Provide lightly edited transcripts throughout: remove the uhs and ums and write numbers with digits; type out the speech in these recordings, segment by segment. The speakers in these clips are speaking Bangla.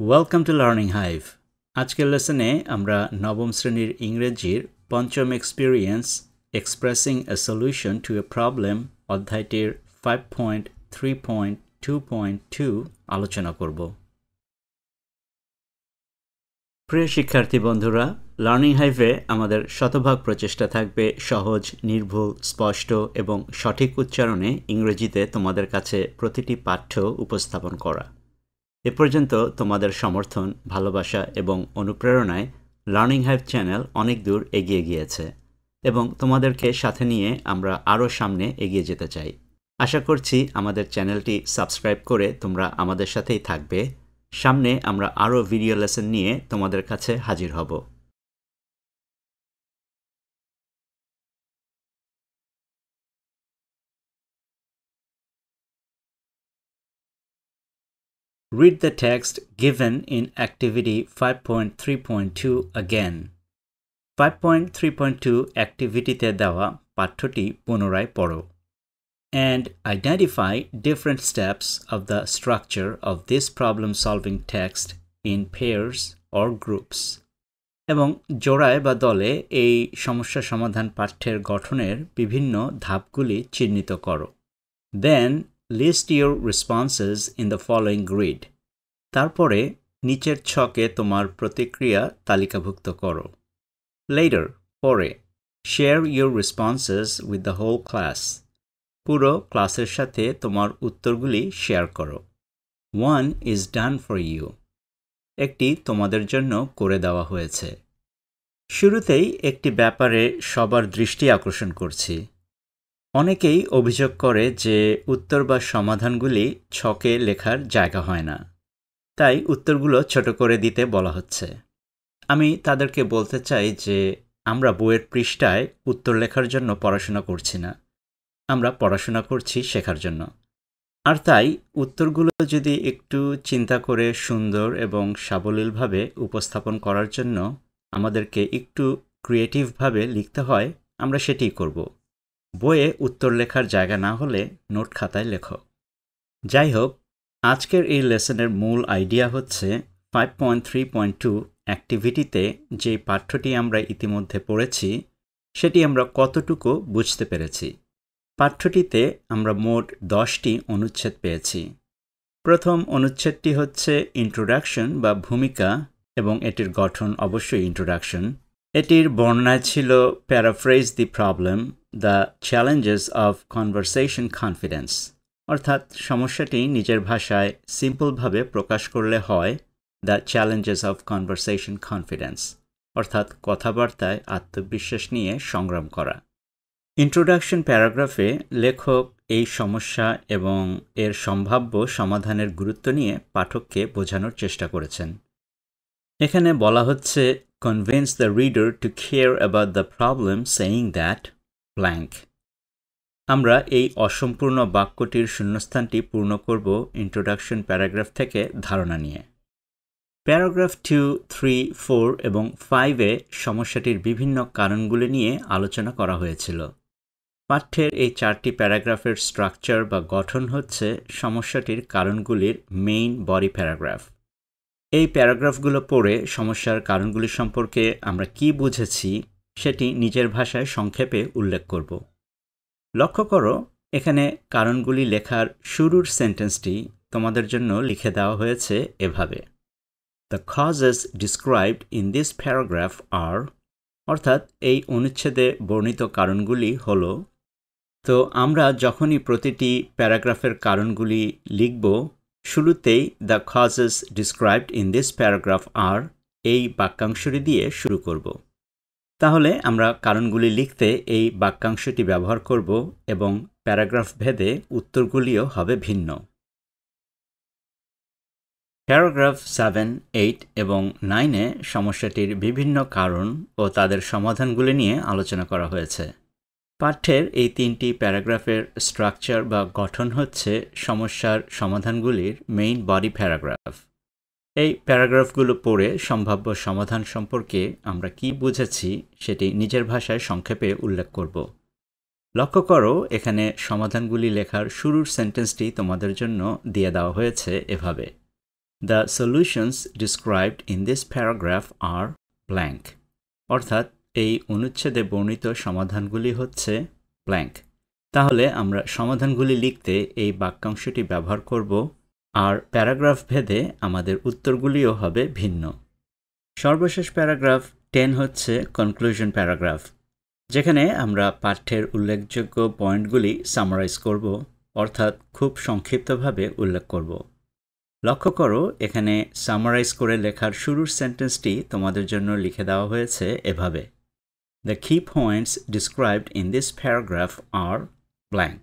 Welcome to learning hive. আজকের লেসনে আমরা নবম শ্রেণীর ইংরেজির পঞ্চম experience expressing a solution to a problem অধ্যায়টির 5.3.2.2 আলোচনা করব। প্রিয় শিক্ষার্থী বন্ধুরা, লার্নিং হাইভে আমাদের শতভাগ প্রচেষ্টা থাকবে সহজ, নির্ভুল, স্পষ্ট এবং সঠিক উচ্চারণে ইংরেজিতে তোমাদের কাছে প্রতিটি পাঠ্য উপস্থাপন করা। এ পর্যন্ত তোমাদের সমর্থন, ভালোবাসা এবং অনুপ্রেরণায় লার্নিং হাইভ চ্যানেল অনেক দূর এগিয়ে গিয়েছে এবং তোমাদেরকে সাথে নিয়ে আমরা আরও সামনে এগিয়ে যেতে চাই। আশা করছি আমাদের চ্যানেলটি সাবস্ক্রাইব করে তোমরা আমাদের সাথেই থাকবে। সামনে আমরা আরও ভিডিও লেসন নিয়ে তোমাদের কাছে হাজির হব। Read the text given in activity 5.3.2 again. 5.3.2 অ্যাক্টিভিটিতে দেওয়া পাঠ্যটি পুনরায় পড়ো and identify different steps of the structure of this problem-solving text in pairs or groups. এবং জোড়ায় বা দলে এই সমস্যা সমাধান পাঠ্যের গঠনের বিভিন্ন ধাপগুলি চিহ্নিত করো। Then list your responses in the following grid. তারপরে নিচের ছকে তোমার প্রতিক্রিয়া তালিকাভুক্ত করো। Later, পরে, share your responses with the whole class. পুরো ক্লাসের সাথে তোমার উত্তরগুলি শেয়ার করো। One is done for you. একটি তোমাদের জন্য করে দেওয়া হয়েছে। শুরুতেই একটি ব্যাপারে সবার দৃষ্টি আকর্ষণ করছি। অনেকেই অভিযোগ করে যে উত্তর বা সমাধানগুলি ছকে লেখার জায়গা হয় না, তাই উত্তরগুলো ছোট করে দিতে বলা হচ্ছে। আমি তাদেরকে বলতে চাই যে আমরা বইয়ের পৃষ্ঠায় উত্তর লেখার জন্য পড়াশোনা করছি না, আমরা পড়াশোনা করছি শেখার জন্য। আর তাই উত্তরগুলো যদি একটু চিন্তা করে সুন্দর এবং সাবলীলভাবে উপস্থাপন করার জন্য আমাদেরকে একটু ক্রিয়েটিভভাবে লিখতে হয়, আমরা সেটিই করব। বইয়ে উত্তর লেখার জায়গা না হলে নোট খাতায় লেখো। যাই হোক, আজকের এই লেসনের মূল আইডিয়া হচ্ছে 5.3.2 অ্যাক্টিভিটিতে যে পাঠ্যটি আমরা ইতিমধ্যে পড়েছি সেটি আমরা কতটুকু বুঝতে পেরেছি। পাঠ্যটিতে আমরা মোট 10টি অনুচ্ছেদ পেয়েছি। প্রথম অনুচ্ছেদটি হচ্ছে ইন্ট্রোডাকশন বা ভূমিকা, এবং এটির গঠন অবশ্যই ইন্ট্রোডাকশন। এটির বর্ণনায় ছিল paraphrase the problem, the challenges of conversation confidence, অর্থাৎ সমস্যাটি নিজের ভাষায় সিম্পলভাবে প্রকাশ করলে হয় the challenges of conversation confidence, অর্থাৎ কথাবার্তায় আত্মবিশ্বাস নিয়ে সংগ্রাম করা। ইন্ট্রোডাকশন প্যারাগ্রাফে লেখক এই সমস্যা এবং এর সম্ভাব্য সমাধানের গুরুত্ব নিয়ে পাঠককে বোঝানোর চেষ্টা করেছেন। এখানে বলা হচ্ছে convince the reader to care about the problem saying that blank. আমরা এই অসম্পূর্ণ বাক্যটির শূন্যস্থানটি পূর্ণ করব ইন্ট্রোডাকশন প্যারাগ্রাফ থেকে ধারণা নিয়ে। প্যারাগ্রাফ 2, 3, 4 এবং 5-এ সমস্যাটির বিভিন্ন কারণগুলি নিয়ে আলোচনা করা হয়েছিল। পাঠ্যের এই 4টি প্যারাগ্রাফের স্ট্রাকচার বা গঠন হচ্ছে সমস্যাটির কারণগুলির মেইন বডি প্যারাগ্রাফ। এই প্যারাগ্রাফগুলো পড়ে সমস্যার কারণগুলি সম্পর্কে আমরা কি বুঝেছি সেটি নিজের ভাষায় সংক্ষেপে উল্লেখ করব। লক্ষ্য করো, এখানে কারণগুলি লেখার শুরুর সেন্টেন্সটি তোমাদের জন্য লিখে দেওয়া হয়েছে এভাবে: The causes described in this paragraph are, অর্থাৎ এই অনুচ্ছেদে বর্ণিত কারণগুলি হল। তো আমরা যখনই প্রতিটি প্যারাগ্রাফের কারণগুলি লিখব, শুরুতেই the causes described in this paragraph are এই বাক্যাংশটি দিয়ে শুরু করব। তাহলে আমরা কারণগুলি লিখতে এই বাক্যাংশটি ব্যবহার করব এবং প্যারাগ্রাফ ভেদে উত্তরগুলিও হবে ভিন্ন। প্যারাগ্রাফ 7, 8 এবং 9-এ সমস্যাটির বিভিন্ন কারণ ও তাদের সমাধানগুলি নিয়ে আলোচনা করা হয়েছে। পাঠ্যের এই 3টি প্যারাগ্রাফের স্ট্রাকচার বা গঠন হচ্ছে সমস্যার সমাধানগুলির মেইন বডি প্যারাগ্রাফ। এই প্যারাগ্রাফগুলো পড়ে সম্ভাব্য সমাধান সম্পর্কে আমরা কি বুঝেছি সেটি নিজের ভাষায় সংক্ষেপে উল্লেখ করব। লক্ষ্য করো, এখানে সমাধানগুলি লেখার শুরুর সেন্টেন্সটি তোমাদের জন্য দিয়ে দেওয়া হয়েছে এভাবে: The solutions described in this paragraph are blank. অর্থাৎ এই অনুচ্ছেদে বর্ণিত সমাধানগুলি হচ্ছে blank. তাহলে আমরা সমাধানগুলি লিখতে এই বাক্যাংশটি ব্যবহার করব আর প্যারাগ্রাফ ভেদে আমাদের উত্তরগুলিও হবে ভিন্ন। সর্বশেষ প্যারাগ্রাফ 10 হচ্ছে কনক্লুশন প্যারাগ্রাফ, যেখানে আমরা পাঠ্যের উল্লেখযোগ্য পয়েন্টগুলি সামারাইজ করব, অর্থাৎ খুব সংক্ষিপ্তভাবে উল্লেখ করব। লক্ষ্য করো, এখানে সামারাইজ করে লেখার শুরুর সেন্টেন্সটি তোমাদের জন্য লিখে দেওয়া হয়েছে এভাবে: The key points described in this paragraph are blank.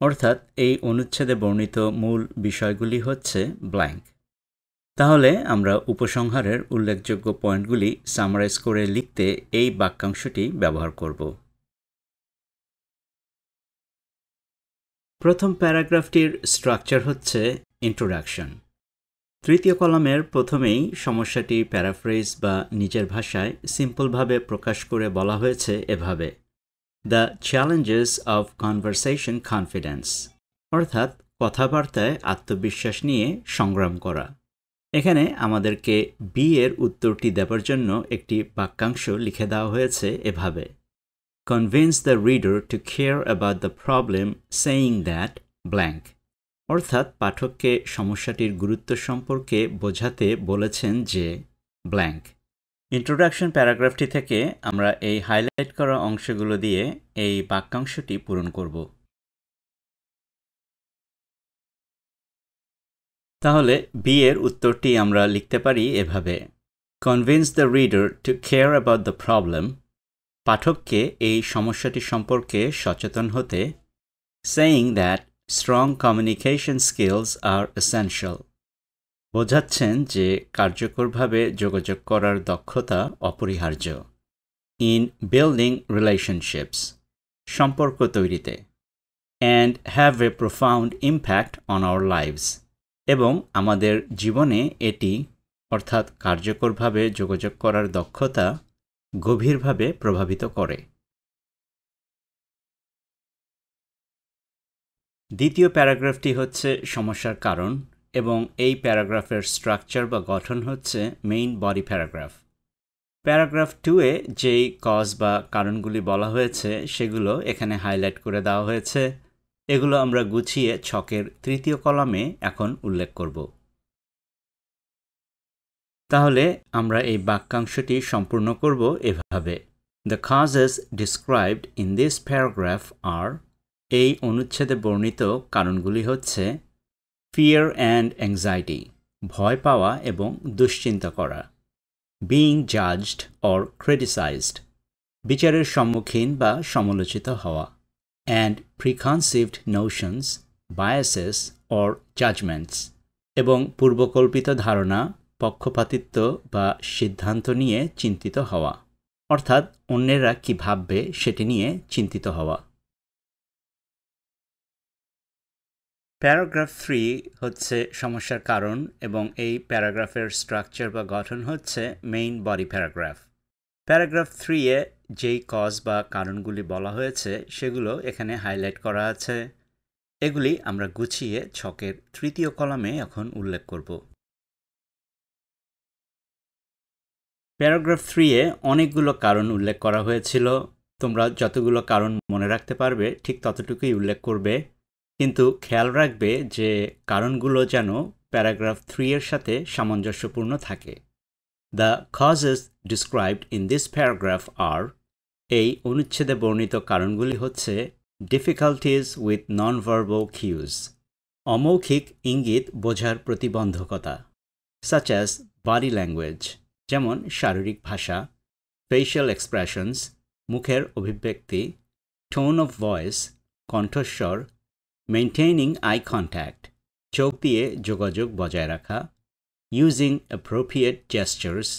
অর্থাৎ এই অনুচ্ছেদে বর্ণিত মূল বিষয়গুলি হচ্ছে blank. তাহলে আমরা উপসংহারের উল্লেখযোগ্য পয়েন্টগুলি সামারাইজ করে লিখতে এই বাক্যাংশটি ব্যবহার করব। প্রথম প্যারাগ্রাফটির স্ট্রাকচার হচ্ছে ইন্ট্রোডাকশন। তৃতীয় কলামের প্রথমেই সমস্যাটি প্যারাফ্রেজ বা নিজের ভাষায় সিম্পলভাবে প্রকাশ করে বলা হয়েছে এভাবে: the challenges of conversation confidence, অর্থাৎ কথাবার্তায় আত্মবিশ্বাস নিয়ে সংগ্রাম করা। এখানে আমাদেরকে বি এর উত্তরটি দেবার জন্য একটি বাক্যাংশ লিখে দেওয়া হয়েছে এভাবে: Convince the reader to care about the problem saying that blank. অর্থাৎ পাঠককে সমস্যাটির গুরুত্ব সম্পর্কে বোঝাতে বলেছেন যে blank. ইন্ট্রোডাকশন প্যারাগ্রাফটি থেকে আমরা এই হাইলাইট করা অংশগুলো দিয়ে এই বাক্যাংশটি পূরণ করব। তাহলে বি এর উত্তরটি আমরা লিখতে পারি এভাবে: Convince the reader to care about the problem. পাঠককে এই সমস্যাটি সম্পর্কে সচেতন হতে, saying that strong communication skills are essential. বোঝাচ্ছেন যে কার্যকরভাবে যোগাযোগ করার দক্ষতা অপরিহার্য। In building relationships, সম্পর্ক তৈরিতে। And have a profound impact on our lives. এবং আমাদের জীবনে এটি, অর্থাৎ কার্যকরভাবে যোগাযোগ করার দক্ষতা, গভীরভাবে প্রভাবিত করে। দ্বিতীয় প্যারাগ্রাফটি হচ্ছে সমস্যার কারণ, এবং এই প্যারাগ্রাফের স্ট্রাকচার বা গঠন হচ্ছে মেইন বডি প্যারাগ্রাফ। প্যারাগ্রাফ 2-এ যেই কজ বা কারণগুলি বলা হয়েছে সেগুলো এখানে হাইলাইট করে দেওয়া হয়েছে। এগুলো আমরা গুছিয়ে ছকের তৃতীয় কলামে এখন উল্লেখ করব। তাহলে আমরা এই বাক্যাংশটি সম্পূর্ণ করব এভাবে: The causes described in this paragraph are, এই অনুচ্ছেদে বর্ণিত কারণগুলি হচ্ছে fear and anxiety, ভয় পাওয়া এবং দুশ্চিন্তা করা; being judged or criticized, বিচারের সম্মুখীন বা সমালোচিত হওয়া; and preconceived notions, biases or judgments, এবং পূর্বকল্পিত ধারণা, পক্ষপাতিত্ব বা সিদ্ধান্ত নিয়ে চিন্তিত হওয়া, অর্থাৎ অন্যেরা কি ভাববে সেটি নিয়ে চিন্তিত হওয়া। প্যারাগ্রাফ 3 হচ্ছে সমস্যার কারণ, এবং এই প্যারাগ্রাফের স্ট্রাকচার বা গঠন হচ্ছে মেইন বডি প্যারাগ্রাফ। প্যারাগ্রাফ 3-এ যেই কজ বা কারণগুলি বলা হয়েছে সেগুলো এখানে হাইলাইট করা আছে। এগুলি আমরা গুছিয়ে ছকের তৃতীয় কলামে এখন উল্লেখ করব। প্যারাগ্রাফ 3-এ অনেকগুলো কারণ উল্লেখ করা হয়েছিল। তোমরা যতগুলো কারণ মনে রাখতে পারবে ঠিক ততটুকুই উল্লেখ করবে, কিন্তু খেয়াল রাখবে যে কারণগুলো যেন প্যারাগ্রাফ 3-এর সাথে সামঞ্জস্যপূর্ণ থাকে। The causes described in this paragraph are, এই অনুচ্ছেদে বর্ণিত কারণগুলি হচ্ছে difficulties with non verbal cues, অমৌখিক ইঙ্গিত বোঝার প্রতিবন্ধকতা, সাচ অ্যাজ বডি ল্যাঙ্গুয়েজ, যেমন শারীরিক ভাষা, ফেশিয়াল এক্সপ্রেশনস, মুখের অভিব্যক্তি, টোন অফ ভয়েস, কণ্ঠস্বর, মেইনটেইনিং আই কন্ট্যাক্ট, চোখ দিয়ে যোগাযোগ বজায় রাখা, ইউজিং অ্যাপ্রোপ্রিয়েট জেস্টার্স,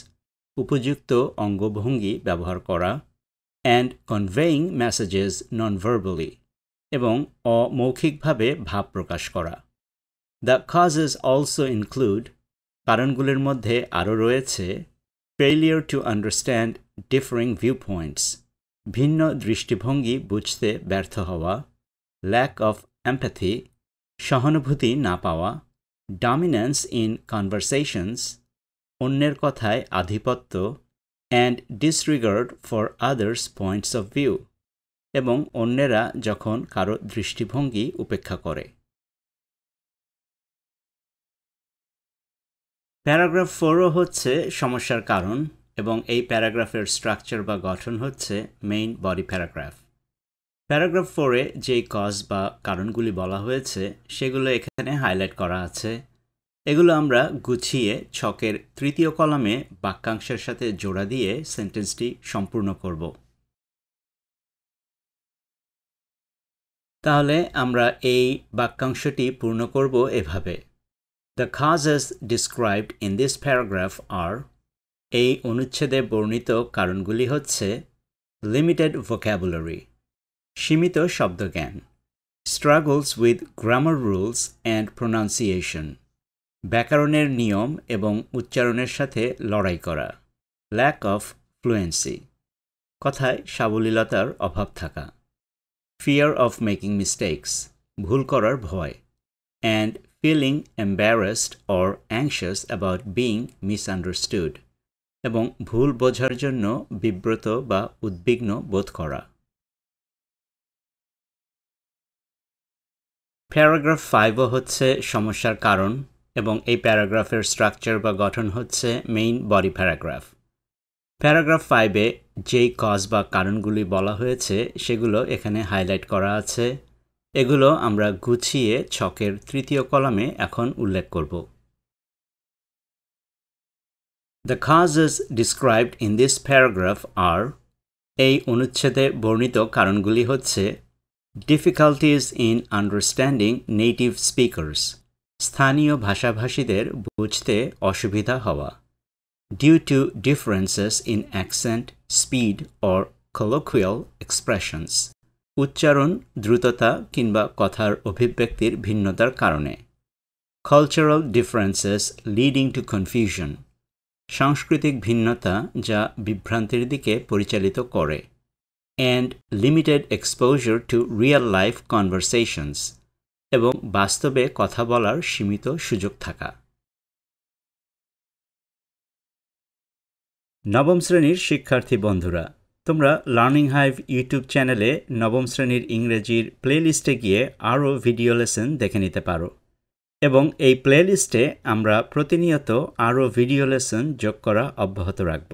উপযুক্ত অঙ্গভঙ্গি ব্যবহার করা, and conveying messages non verbally, এবং অমৌখিকভাবে ভাব প্রকাশ করা। দ্য কজেস অলসো ইনক্লুড, কারণগুলির মধ্যে আরও রয়েছে failure to understand differing view points, ভিন্ন দৃষ্টিভঙ্গি বুঝতে ব্যর্থ হওয়া, ল্যাক অফ এমপ্যাথি, সহানুভূতি না পাওয়া, dominance in conversations, অন্যের কথায় আধিপত্য, and disregard for others' points of view, এবং অন্যেরা যখন কারো দৃষ্টিভঙ্গি উপেক্ষা করে। প্যারাগ্রাফ 4 হচ্ছে সমস্যার কারণ, এবং এই প্যারাগ্রাফের স্ট্রাকচার বা গঠন হচ্ছে মেইন বডি প্যারাগ্রাফ। প্যারাগ্রাফ 4-এ যেই কজ বা কারণগুলি বলা হয়েছে সেগুলো এখানে হাইলাইট করা আছে। এগুলো আমরা গুছিয়ে ছকের তৃতীয় কলামে বাক্যাংশের সাথে জোড়া দিয়ে সেন্টেন্সটি সম্পূর্ণ করব। তাহলে আমরা এই বাক্যাংশটি পূর্ণ করব এভাবে: The causes described in this paragraph are, এই অনুচ্ছেদে বর্ণিত কারণগুলি হচ্ছে limited vocabulary, সীমিত শব্দজ্ঞান, struggles with grammar rules and pronunciation, ব্যাকরণের নিয়ম এবং উচ্চারণের সাথে লড়াই করা, lack of fluency, কথায় সাবলীলতার অভাব থাকা, fear of making mistakes, ভুল করার ভয়, and feeling embarrassed or anxious about being misunderstood, এবং ভুল বোঝার জন্য বিব্রত বা উদ্বিগ্ন বোধ করা। প্যারাগ্রাফ 5 হচ্ছে সমস্যার কারণ, এবং এই প্যারাগ্রাফের স্ট্রাকচার বা গঠন হচ্ছে মেইন বডি প্যারাগ্রাফ। প্যারাগ্রাফ 5-এ যেই কজ বা কারণগুলি বলা হয়েছে সেগুলো এখানে হাইলাইট করা আছে। এগুলো আমরা গুছিয়ে ছকের তৃতীয় কলামে এখন উল্লেখ করব। The causes described in this paragraph are, এই অনুচ্ছেদে বর্ণিত কারণগুলি হচ্ছে difficulties in understanding native speakers, স্থানীয় ভাষাভাষীদের বুঝতে অসুবিধা হওয়া, due to differences in accent, speed or colloquial expressions, উচ্চারণ, দ্রুততা কিংবা কথার অভিব্যক্তির ভিন্নতার কারণে, cultural differences leading to confusion, সাংস্কৃতিক ভিন্নতা যা বিভ্রান্তির দিকে পরিচালিত করে, and limited exposure to real-life conversations, এবং বাস্তবে কথা বলার সীমিত সুযোগ থাকা। নবম শ্রেণীর শিক্ষার্থী বন্ধুরা, তোমরা লার্নিং হাইভ ইউটিউব চ্যানেলে নবম শ্রেণীর ইংরেজির প্লেলিস্টে গিয়ে আরও ভিডিও লেসন দেখে নিতে পারো, এবং এই প্লেলিস্টে আমরা প্রতিনিয়ত আরও ভিডিও লেসন যোগ করা অব্যাহত রাখব।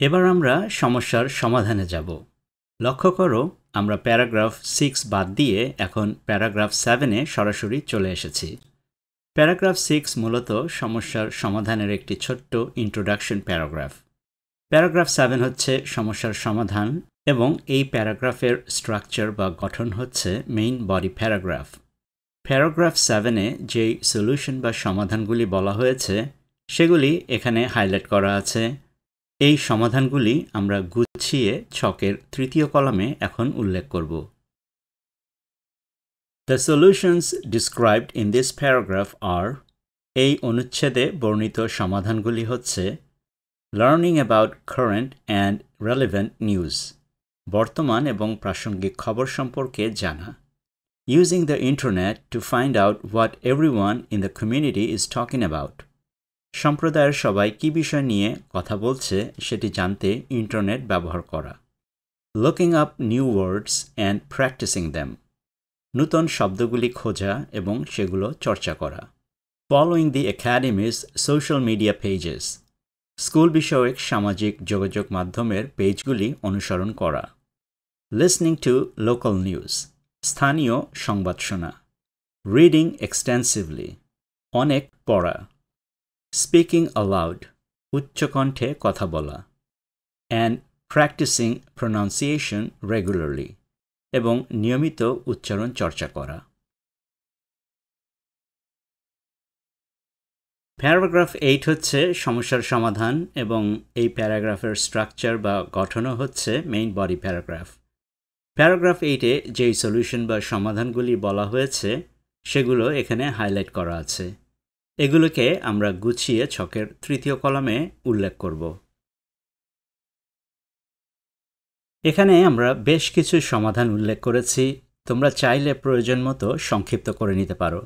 এবার আমরা সমস্যার সমাধানে যাব। লক্ষ্য করো, আমরা প্যারাগ্রাফ 6 বাদ দিয়ে এখন প্যারাগ্রাফ 7-এ সরাসরি চলে এসেছি। প্যারাগ্রাফ 6 মূলত সমস্যার সমাধানের একটি ছোট্ট ইন্ট্রোডাকশন প্যারাগ্রাফ। প্যারাগ্রাফ 7 হচ্ছে সমস্যার সমাধান, এবং এই প্যারাগ্রাফের স্ট্রাকচার বা গঠন হচ্ছে মেইন বডি প্যারাগ্রাফ। প্যারাগ্রাফ 7-এ যেই সলিউশন বা সমাধানগুলি বলা হয়েছে সেগুলি এখানে হাইলাইট করা আছে। এই সমাধানগুলি আমরা গুছিয়ে ছকের তৃতীয় কলামে এখন উল্লেখ করব। The solutions described in this paragraph are, এই অনুচ্ছেদে বর্ণিত সমাধানগুলি হচ্ছে learning about current and relevant news, বর্তমান এবং প্রাসঙ্গিক খবর সম্পর্কে জানা, using the internet to find out what everyone in the community is talking about, সম্প্রদায়ের সবাই কী বিষয় নিয়ে কথা বলছে সেটি জানতে ইন্টারনেট ব্যবহার করা, looking up new words and practicing them, নূতন শব্দগুলি খোঁজা এবং সেগুলো চর্চা করা, following the academy's social media pages, school বিষয়ক সামাজিক যোগাযোগ মাধ্যমের পেজগুলি অনুসরণ করা, listening to local news, স্থানীয় সংবাদ শোনা, reading extensively, অনেক পড়া, speaking aloud, উচ্চকণ্ঠে কথা বলা, and practicing pronunciation regularly, এবং নিয়মিত উচ্চারণ চর্চা করা। প্যারাগ্রাফ 8 হচ্ছে সমস্যার সমাধান, এবং এই প্যারাগ্রাফের স্ট্রাকচার বা গঠনও হচ্ছে মেইন বডি প্যারাগ্রাফ। প্যারাগ্রাফ 8-এ যেই সলিউশন বা সমাধানগুলি বলা হয়েছে সেগুলো এখানে হাইলাইট করা আছে। এগুলোকে আমরা গুছিয়ে ছকের তৃতীয় কলামে উল্লেখ করব। এখানে আমরা বেশ কিছু সমাধান উল্লেখ করেছি। তোমরা চাইলে প্রয়োজন মতো সংক্ষিপ্ত করে নিতে পারো,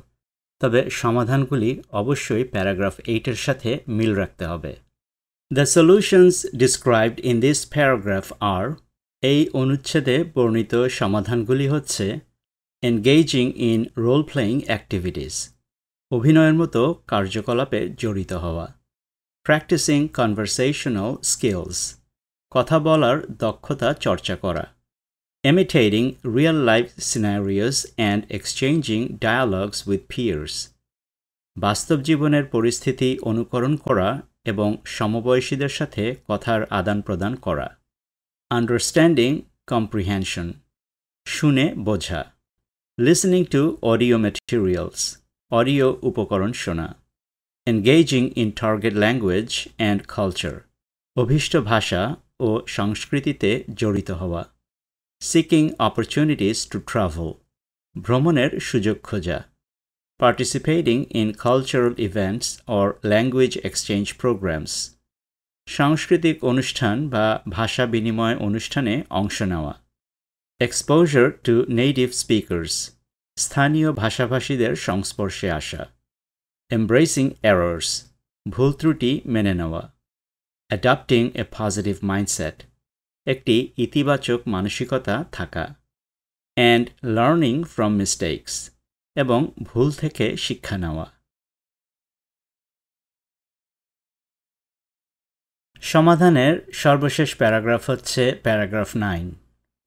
তবে সমাধানগুলি অবশ্যই প্যারাগ্রাফ 8 এর সাথে মিল রাখতে হবে। The solutions described in this paragraph are, এই অনুচ্ছেদে বর্ণিত সমাধানগুলি হচ্ছে engaging in role-playing activities, অভিনয়ের মতো কার্যকলাপে জড়িত হওয়া, practicing conversational skills, কথা বলার দক্ষতা চর্চা করা, imitating real-life scenarios and exchanging dialogues with peers, বাস্তব জীবনের পরিস্থিতি অনুকরণ করা এবং সমবয়সীদের সাথে কথার আদান-প্রদান করা, understanding comprehension, শুনে বোঝা, listening to audio materials, audio উপকরণ শোনা, engaging in target language and culture, অভীষ্ট ভাষা ও সংস্কৃতিতে জড়িত হওয়া, seeking opportunities to travel, ভ্রমণের সুযোগ খোঁজা, participating in cultural events or language exchange programs, সাংস্কৃতিক অনুষ্ঠান বা ভাষা বিনিময় অনুষ্ঠানে অংশ নেওয়া, exposure to native speakers, স্থানীয় ভাষাভাষীদের সংস্পর্শে আসা, embracing errors, ভুল ত্রুটি মেনে নেওয়া, adopting a positive mindset, একটি ইতিবাচক মানসিকতা থাকা, and learning from mistakes, এবং ভুল থেকে শিক্ষা নেওয়া। সমাধানের সর্বশেষ প্যারাগ্রাফ হচ্ছে প্যারাগ্রাফ 9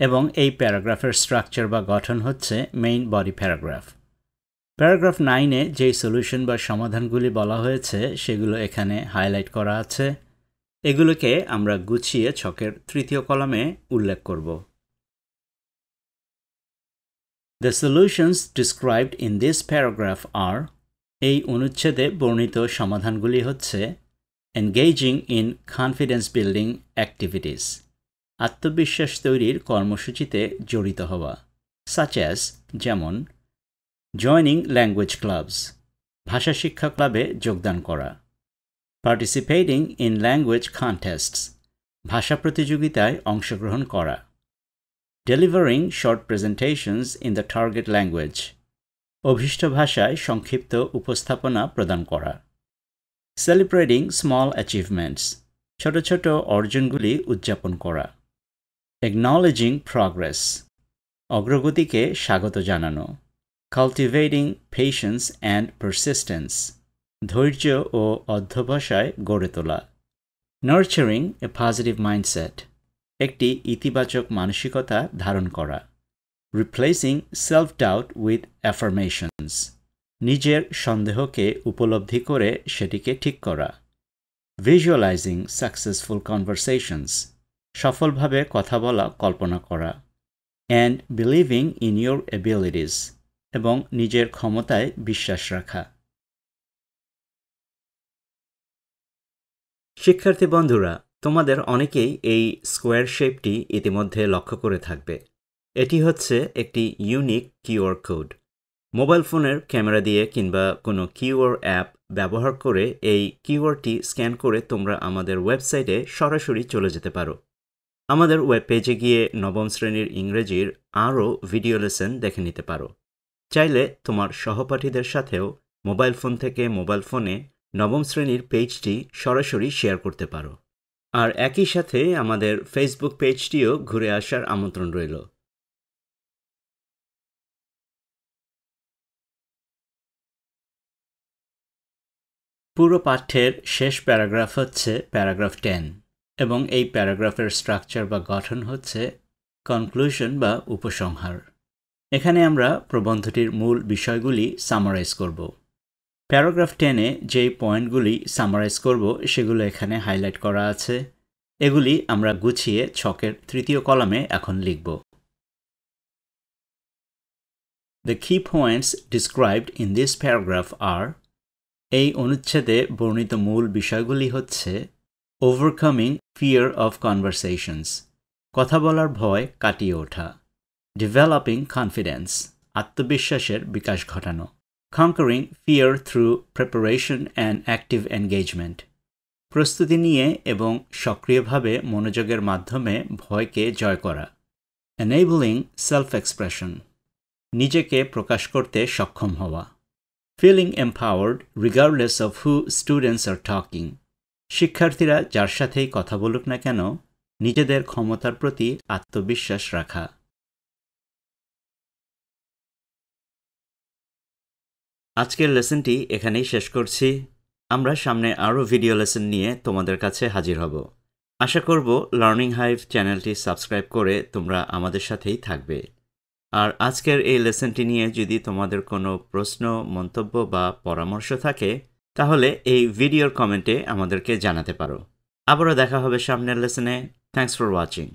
এবং এই প্যারাগ্রাফের স্ট্রাকচার বা গঠন হচ্ছে মেইন বডি প্যারাগ্রাফ। প্যারাগ্রাফ 9-এ যেই সলিউশন বা সমাধানগুলি বলা হয়েছে সেগুলো এখানে হাইলাইট করা আছে। এগুলোকে আমরা গুছিয়ে ছকের তৃতীয় কলামে উল্লেখ করব। The solutions described in this paragraph are, এই অনুচ্ছেদে বর্ণিত সমাধানগুলি হচ্ছে engaging in confidence building activities, আত্মবিশ্বাস তৈরির কর্মসূচিতে জড়িত হওয়া, such as, যেমন joining language clubs, ভাষা শিক্ষা ক্লাবে যোগদান করা, participating in language contests, ভাষা প্রতিযোগিতায় অংশগ্রহণ করা, delivering short presentations in the target language, অভীষ্ট ভাষায় সংক্ষিপ্ত উপস্থাপনা প্রদান করা, celebrating small achievements, ছোট ছোট অর্জনগুলি উদযাপন করা, acknowledging progress, অগ্রগতিকে স্বাগত জানানো, cultivating patience and persistence, ধৈর্য ও অধ্যবসায় গড়ে তোলা, nurturing a positive mindset, একটি ইতিবাচক মানসিকতা ধারণ করা, replacing self-doubt with affirmations, নিজের সন্দেহকে উপলব্ধি করে সেটিকে ঠিক করা, visualizing successful conversations, সফলভাবে কথা বলা কল্পনা করা, and believing in your abilities, এবং নিজের ক্ষমতায় বিশ্বাস রাখা। শিক্ষার্থী বন্ধুরা, তোমাদের অনেকেই এই স্কোয়ার শেপটি ইতিমধ্যে লক্ষ্য করে থাকবে। এটি হচ্ছে একটি ইউনিক কিউআর কোড। মোবাইল ফোনের ক্যামেরা দিয়ে কিংবা কোনো কিউআর অ্যাপ ব্যবহার করে এই কিউআরটি স্ক্যান করে তোমরা আমাদের ওয়েবসাইটে সরাসরি চলে যেতে পারো। আমাদের ওয়েব পেজে গিয়ে নবম শ্রেণীর ইংরেজির আরও ভিডিও লেসন দেখে নিতে পারো। চাইলে তোমার সহপাঠীদের সাথেও মোবাইল ফোন থেকে মোবাইল ফোনে নবম শ্রেণীর পেজটি সরাসরি শেয়ার করতে পারো। আর একই সাথে আমাদের ফেসবুক পেজটিও ঘুরে আসার আমন্ত্রণ রইল। পুরো পাঠ্যের শেষ প্যারাগ্রাফ হচ্ছে প্যারাগ্রাফ 10 এবং এই প্যারাগ্রাফের স্ট্রাকচার বা গঠন হচ্ছে কনক্লুশন বা উপসংহার। এখানে আমরা প্রবন্ধটির মূল বিষয়গুলি সামারাইজ করব। প্যারাগ্রাফ 10-এ যেই পয়েন্টগুলি সামারাইজ করব সেগুলো এখানে হাইলাইট করা আছে। এগুলি আমরা গুছিয়ে ছকের তৃতীয় কলামে এখন লিখব। The key points described in this paragraph are, এই অনুচ্ছেদে বর্ণিত মূল বিষয়গুলি হচ্ছে overcoming fear of conversations, কথা বলার ভয় কাটিয়ে ওঠা, developing confidence, আত্মবিশ্বাসের বিকাশ ঘটানো, conquering fear through preparation and active engagement, প্রস্তুতি নিয়ে এবং সক্রিয়ভাবে মনোযোগের মাধ্যমে ভয়কে জয় করা। Enabling self-expression, নিজেকে প্রকাশ করতে সক্ষম হওয়া। Feeling empowered regardless of who students are talking, শিক্ষার্থীরা যার সাথেই কথা বলুক না কেন নিজেদের ক্ষমতার প্রতি আত্মবিশ্বাস রাখা। আজকের লেসনটি এখানেই শেষ করছি। আমরা সামনে আরও ভিডিও লেসন নিয়ে তোমাদের কাছে হাজির হব। আশা করব লার্নিং হাইভ চ্যানেলটি সাবস্ক্রাইব করে তোমরা আমাদের সাথেই থাকবে। আর আজকের এই লেসনটি নিয়ে যদি তোমাদের কোনো প্রশ্ন, মন্তব্য বা পরামর্শ থাকে তাহলে এই ভিডিওর কমেন্টে আমাদেরকে জানাতে পারো। আবারও দেখা হবে সামনের লেসনে। Thanks for watching.